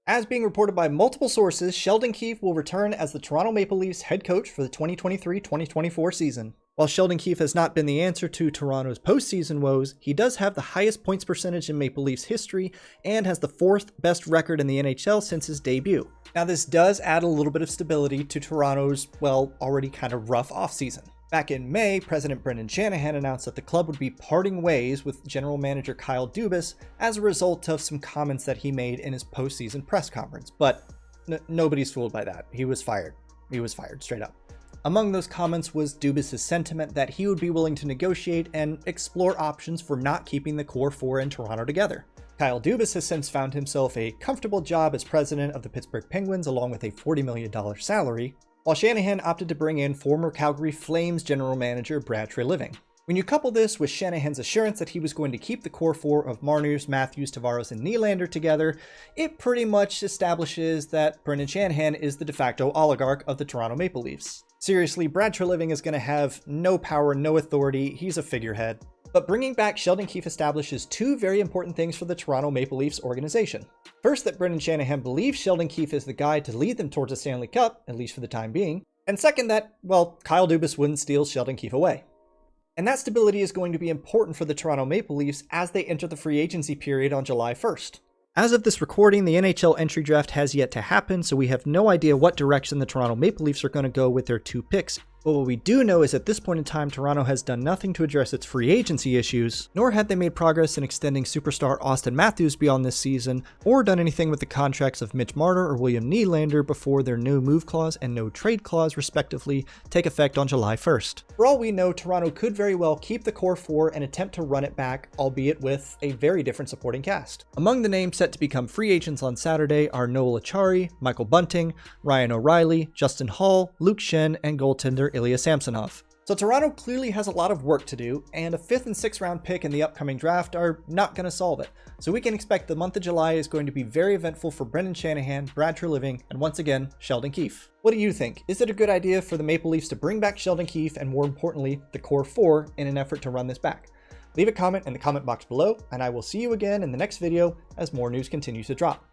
As being reported by multiple sources, Sheldon Keefe will return as the Toronto Maple Leafs head coach for the 2023-2024 season. While Sheldon Keefe has not been the answer to Toronto's postseason woes, he does have the highest points percentage in Maple Leafs history and has the fourth best record in the NHL since his debut. Now, this does add a little bit of stability to Toronto's, well, already kind of rough offseason. Back in May, President Brendan Shanahan announced that the club would be parting ways with general manager Kyle Dubas as a result of some comments that he made in his postseason press conference. But nobody's fooled by that. He was fired. He was fired, straight up. Among those comments was Dubas' sentiment that he would be willing to negotiate and explore options for not keeping the core four in Toronto together. Kyle Dubas has since found himself a comfortable job as president of the Pittsburgh Penguins along with a $40 million salary, while Shanahan opted to bring in former Calgary Flames general manager Brad Treliving. When you couple this with Shanahan's assurance that he was going to keep the core four of Marner, Matthews, Tavares, and Nylander together, it pretty much establishes that Brendan Shanahan is the de facto oligarch of the Toronto Maple Leafs. Seriously, Brad Treliving is going to have no power, no authority, he's a figurehead. But bringing back Sheldon Keefe establishes two very important things for the Toronto Maple Leafs organization. First, that Brendan Shanahan believes Sheldon Keefe is the guy to lead them towards a Stanley Cup, at least for the time being. And second, that, well, Kyle Dubas wouldn't steal Sheldon Keefe away. And that stability is going to be important for the Toronto Maple Leafs as they enter the free agency period on July 1st. As of this recording, the NHL entry draft has yet to happen, so we have no idea what direction the Toronto Maple Leafs are going to go with their two picks. But what we do know is at this point in time, Toronto has done nothing to address its free agency issues, nor had they made progress in extending superstar Austin Matthews beyond this season, or done anything with the contracts of Mitch Marner or William Nylander before their no move clause and no trade clause, respectively, take effect on July 1st. For all we know, Toronto could very well keep the core four and attempt to run it back, albeit with a very different supporting cast. Among the names set to become free agents on Saturday are Noel Acciari, Michael Bunting, Ryan O'Reilly, Justin Hall, Luke Shen, and goaltender Ilya Samsonov. So Toronto clearly has a lot of work to do, and a 5th and 6th round pick in the upcoming draft are not going to solve it. So we can expect the month of July is going to be very eventful for Brendan Shanahan, Brad Treliving, and once again, Sheldon Keefe. What do you think? Is it a good idea for the Maple Leafs to bring back Sheldon Keefe and, more importantly, the core four in an effort to run this back? Leave a comment in the comment box below, and I will see you again in the next video as more news continues to drop.